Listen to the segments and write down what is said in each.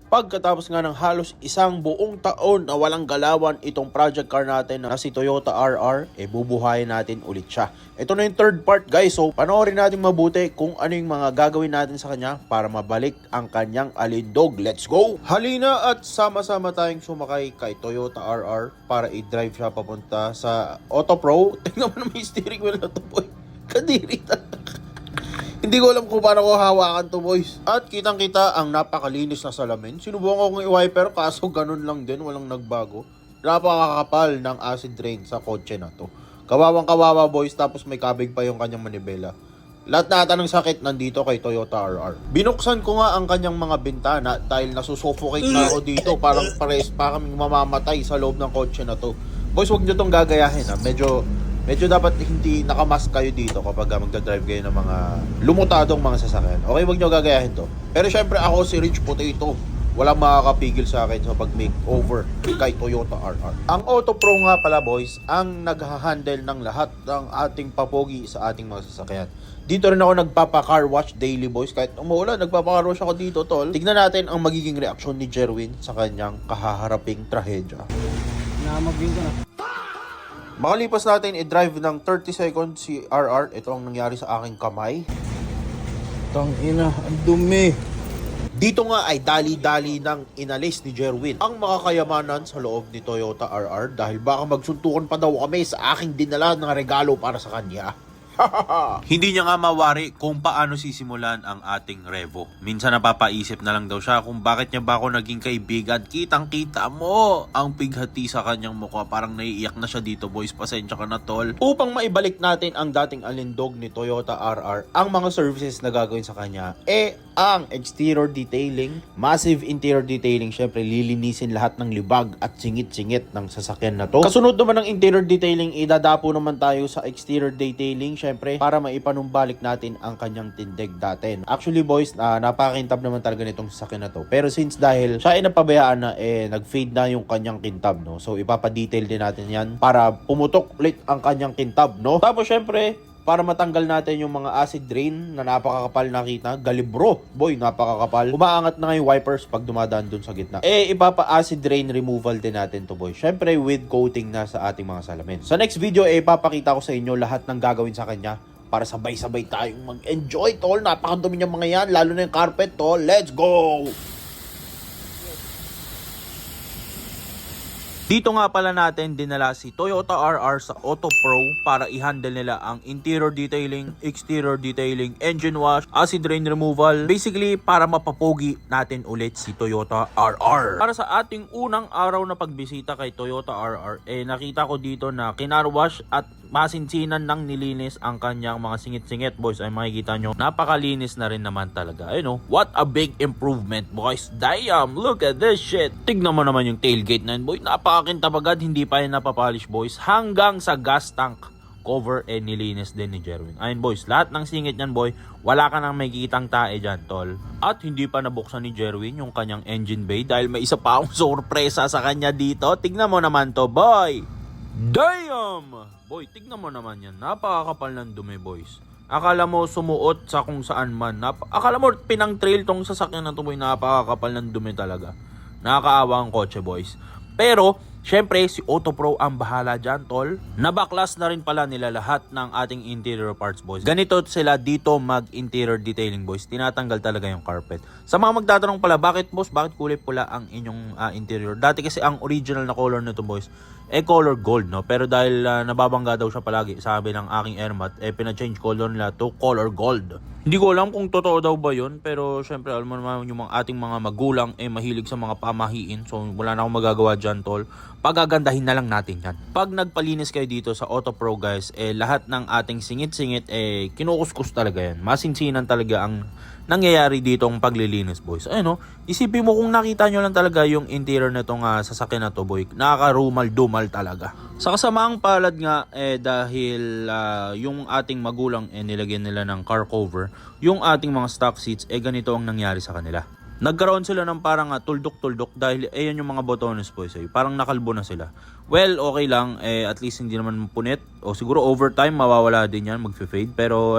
Pagkatapos nga ng halos isang buong taon na walang galawan itong project car natin na si Toyota RR, bubuhayin natin ulit siya. Ito na yung third part guys, so panoorin natin mabuti kung ano yung mga gagawin natin sa kanya para mabalik ang kanyang alindog. Let's go! Halina at sama-sama tayong sumakay kay Toyota RR para i-drive siya papunta sa Auto Pro. Tingnan mo na may steering wheel na to boy. Kadiri talaga. Hindi ko alam kung paano ko hawakan to boys. At kitang-kita ang napakalinis na salamin. Sinubukan ko i-wiper kaso ganun lang din, walang nagbago. Napakakapal ng acid rain sa kotse na to. Kawawang-kawawa boys, tapos may kabig pa yung kanyang manibela. Lahat na ata ng sakit nandito kay Toyota RR. Binuksan ko nga ang kanyang mga bintana dahil nasusuffocate na ako dito. Parang pares pa kaming mamamatay sa loob ng kotse na to. Boys, huwag nyo tong gagayahin ha. Medyo dapat hindi nakamask kayo dito kapag magdadrive kayo ng mga lumutadong mga sasakyan. Okay, wag nyo gagayahin to. Pero syempre ako si Rich Potato. Walang makakapigil sa akin sa pag-makeover kay Toyota RR. Ang Auto Pro nga pala boys, ang naghahandle ng lahat ng ating papogi sa ating mga sasakyan. Dito rin ako nagpapa-car wash daily boys. Kahit umuulan, nagpapa-car wash ako dito tol. Tignan natin ang magiging reaksyon ni Jerwin sa kanyang kahaharaping trahedya. Namagin ko na. Makalipas natin i-drive ng 30 seconds si RR. Ito ang nangyari sa aking kamay. Tangina, ang dumi. Dito nga ay dali-dali ng inalis ni Jerwin ang makakayamanan sa loob ni Toyota RR dahil baka magsuntukan pa daw kami sa aking dinala ng regalo para sa kanya. Hindi niya nga mawari kung paano sisimulan ang ating Revo. Minsan napapaisip na lang daw siya kung bakit niya ba ako naging kaibigan. Kitang-kita mo ang pighati sa kanyang mukha. Parang naiiyak na siya dito boys. Pasensya ka na tol. Upang maibalik natin ang dating alindog ni Toyota RR, ang mga services na gagawin sa kanya, ang exterior detailing, massive interior detailing. Syempre lilinisin lahat ng libag at singit-singit ng sasakyan na to. Kasunod naman ng interior detailing, idadapo naman tayo sa exterior detailing. Syempre, para maipanumbalik natin ang kanyang tindig dati. Actually boys, napakakintab naman talaga nitong sasakyan na to. Pero since dahil siya ay napabayaan na, nag-fade na yung kanyang kintab, no? So, ipapadetail din natin yan para pumutok ulit ang kanyang kintab, no? Tapos, syempre, para matanggal natin yung mga acid rain na napakakapal nakita. Galibro, boy, napakakapal. Umaangat na nga yung wipers pag dumadaan dun sa gitna. Ipapa-acid rain removal din natin to, boy. Syempre, with coating na sa ating mga salamin. Sa next video, ipapakita ko sa inyo lahat ng gagawin sa kanya para sabay-sabay tayong mag-enjoy, tol. Napakadumi niyang mga yan, lalo na yung carpet, tol. Let's go! Dito nga pala natin dinala si Toyota RR sa Auto Pro para i-handle nila ang interior detailing, exterior detailing, engine wash, acid rain removal. Basically, para mapapogi natin ulit si Toyota RR. Para sa ating unang araw na pagbisita kay Toyota RR, nakita ko dito na kinarwash at masinsinan ng nilinis ang kanyang mga singit-singit boys. Ay makikita nyo, napakalinis na rin naman talaga. Ayun, what a big improvement boys. Damn, look at this shit. Tignan mo naman yung tailgate na yun boy. Napakakintab agad, hindi pa yun napapolish boys. Hanggang sa gas tank cover nilinis din ni Jerwin. Ayun boys, lahat ng singit nyan boy, wala ka nang makikitang tae dyan tol. At hindi pa nabuksan ni Jerwin yung kanyang engine bay dahil may isa pa akong sorpresa sa kanya dito. Tignan mo naman to boy. Damn! Boy, tignan mo naman yan. Napakakapal ng dumi, boys. Akala mo sumuot sa kung saan man. Akala mo pinang-trail tong sasakyan na to, boy. Napakakapal ng dumi talaga. Nakakaawa ang kotse, boys. Pero, syempre, si Auto Pro ang bahala dyan, tol. Nabaklas na rin pala nila lahat ng ating interior parts, boys. Ganito sila dito mag-interior detailing, boys. Tinatanggal talaga yung carpet. Sa mga magtatanong pala, bakit, boss, bakit kulay pula ang inyong interior? Dati kasi ang original na color nito, boys, color gold, no? Pero dahil nababangga daw siya palagi, sabi ng aking airmat, pina-change color nila to color gold. Hindi ko alam kung totoo daw ba yun, pero syempre alam mo naman yung ating mga magulang mahilig sa mga pamahiin. So wala na akong magagawa dyan, tol. Pagagandahin na lang natin yan. Pag nagpalinis kayo dito sa Auto Pro guys, lahat ng ating singit-singit kinukuskus talaga yan. Masinsinan talaga ang nangyayari dito ang paglilinis boys. Ayun, no? Isipin mo kung nakita nyo lang talaga yung interior na itong sasakyan na to boy. Nakakarumal-dumal talaga. Sa kasamaang palad nga dahil yung ating magulang nilagyan nila ng car cover, yung ating mga stock seats ganito ang nangyari sa kanila. Nagkaroon sila ng parang tuldok-tuldok dahil ayan yung mga botones boys parang nakalbo na sila. Well, okay lang, at least hindi naman punit. O siguro overtime mawawala din yan, magfe-fade. Pero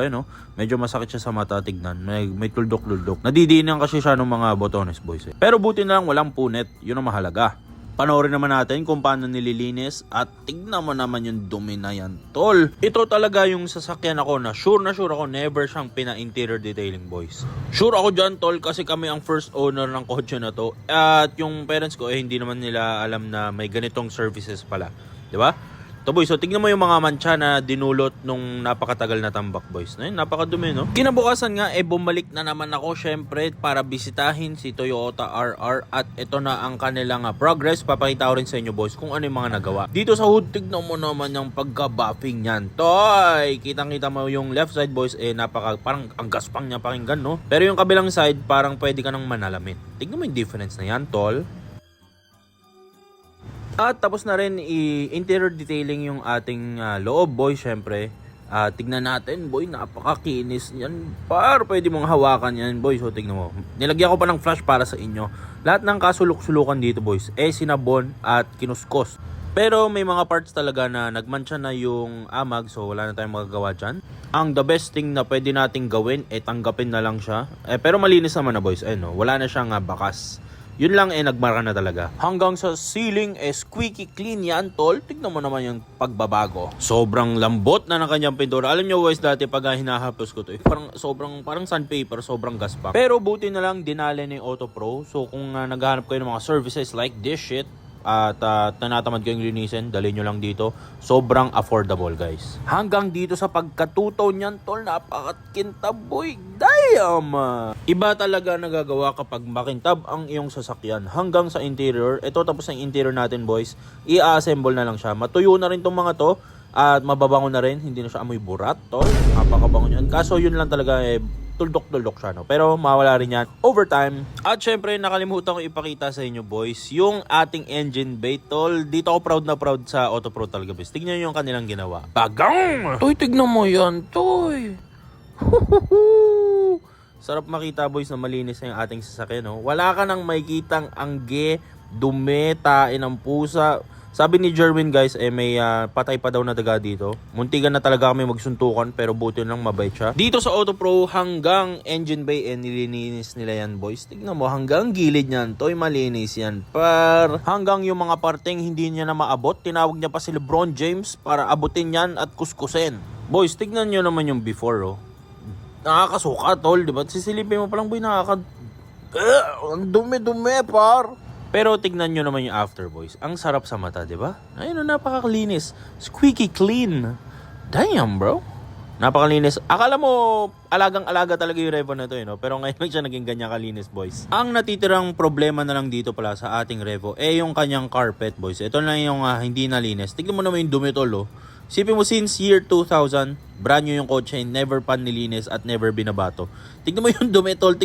medyo masakit siya sa mata tignan. May tuldok-tuldok. Nadidinan kasi siya ng mga botones boys Pero buti na lang walang punit, yun ang mahalaga. Panoorin naman natin kung paano nililinis at tignan mo naman yung dumi na yan, tol. Ito talaga yung sasakyan ako na sure ako never siyang pina-interior detailing, boys. Sure ako dyan, tol, kasi kami ang first owner ng kotse na to. At yung parents ko, hindi naman nila alam na may ganitong services pala. Di ba? So boys, so tignan mo yung mga mancha na dinulot nung napakatagal na tambak boys. Ayun, napakadumi no. Kinabukasan nga bumalik na naman ako syempre para bisitahin si Toyota RR at ito na ang kanilang progress. Papakita ko rin sa inyo boys kung ano yung mga nagawa. Dito sa hood, tignan mo naman yung pagka-buffing niyan. Toy! Kitang-kita mo yung left side boys parang ang gaspang niya pakinggan no. Pero yung kabilang side parang pwede ka nang manalamin. Tignan mo yung difference na yan, tol. At tapos na rin i-interior detailing yung ating loob boy syempre. Tignan natin boy, napakakinis yan. Pwede mong hawakan yan boy. So tignan mo. Nilagyan ko pa ng flash para sa inyo. Lahat ng kasulok-sulukan dito boys sinabon at kinuskos. Pero may mga parts talaga na nagmantsa na yung amag, so wala na tayong magagawa dyan. Ang the best thing na pwede nating gawin tanggapin na lang siya. Pero malinis naman na boys. Wala na siyang bakas. Yun lang nagmara na talaga. Hanggang sa ceiling squeaky clean yan, tol. Tignan mo naman yung pagbabago. Sobrang lambot na ng kanyang pintura. Alam nyo guys, dati pag hinahapos ko to, parang sandpaper, sobrang gaspang. Pero buti na lang dinali ni Auto Pro. So kung naghahanap kayo ng mga services like this shit, at tinatamad kayong linisin, dali nyo lang dito. Sobrang affordable guys. Hanggang dito sa pagkatutaw niyan, tol, napakakintab boy. Damn! Iba talaga nagagawa kapag makintab ang iyong sasakyan. Hanggang sa interior, ito tapos ang interior natin boys, i-assemble na lang siya. Matuyo na rin tong mga to at mababango na rin, hindi na siya amoy burat, tol. Napakabango niyan. Kaso yun lang talaga tuldok-tuldok siya, no? Pero mawala rin yan overtime. At syempre, nakalimutan ko ipakita sa inyo, boys, yung ating engine bay, tol. Dito ako proud na proud sa Auto Pro talaga, boys. Tignan nyo yung kanilang ginawa. Bagang! Toy, tignan mo yan, toy! Sarap makita, boys, na malinis na yung ating sasakyan, no? Wala ka nang makikitang angge, dumi, tain ng pusa. Sabi ni Jerwin guys, may patay pa daw na daga dito. Muntikan na talaga kami magsuntukan pero buti lang mabait siya. Dito sa Auto Pro hanggang engine bay nililinis nila yan boys. Tignan mo hanggang gilid niyan. Toy malinis yan. Hanggang yung mga parteng hindi niya na maabot. Tinawag niya pa si LeBron James para abutin yan at kuskusin. Boys, tignan nyo naman yung before Nakakasuka tol, diba? Sisilipin mo palang boy ang dumi-dumi par. Pero tignan nyo naman yung after boys. Ang sarap sa mata, di ba? Ayun, napakakalinis. Squeaky clean. Damn, bro. Napakalinis. Akala mo, alagang-alaga talaga yung Revo na to, no? Pero ngayon siya naging ganyan kalinis, boys. Ang natitirang problema na lang dito pala sa ating Revo, yung kanyang carpet, boys. Ito na yung hindi nalinis. Tignan mo naman yung dumi tol, Sipin mo since year 2000, brand new yung kotse, never pan nilinis at never binabato. Tignan mo yung dumi, tol.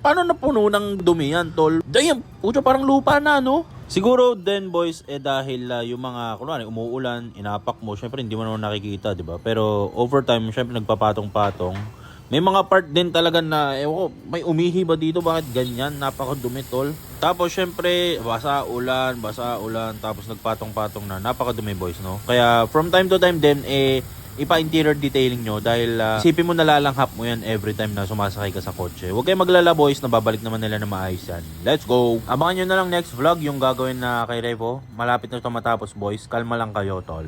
Paano napuno ng dumi yan, tol? Damn, puto parang lupa na, no? Siguro then boys, dahil yung mga, kunwari, umuulan, inapak mo, syempre hindi mo naman nakikita, di ba? Pero overtime, syempre nagpapatong-patong. May mga part din talaga na, may umihi ba dito? Bakit ganyan? Napakadumi, tol. Tapos, syempre, basa, ulan, tapos nagpatong-patong na. Napakadumi, boys, no? Kaya, from time to time din, ipa-interior detailing nyo dahil isipin mo nalalanghap mo yan every time na sumasakay ka sa kotse. Huwag kayong maglala, boys, na babalik naman nila na maayos yan. Let's go! Abangan nyo na lang next vlog yung gagawin na kay Revo. Malapit na ito matapos, boys. Kalma lang kayo, tol.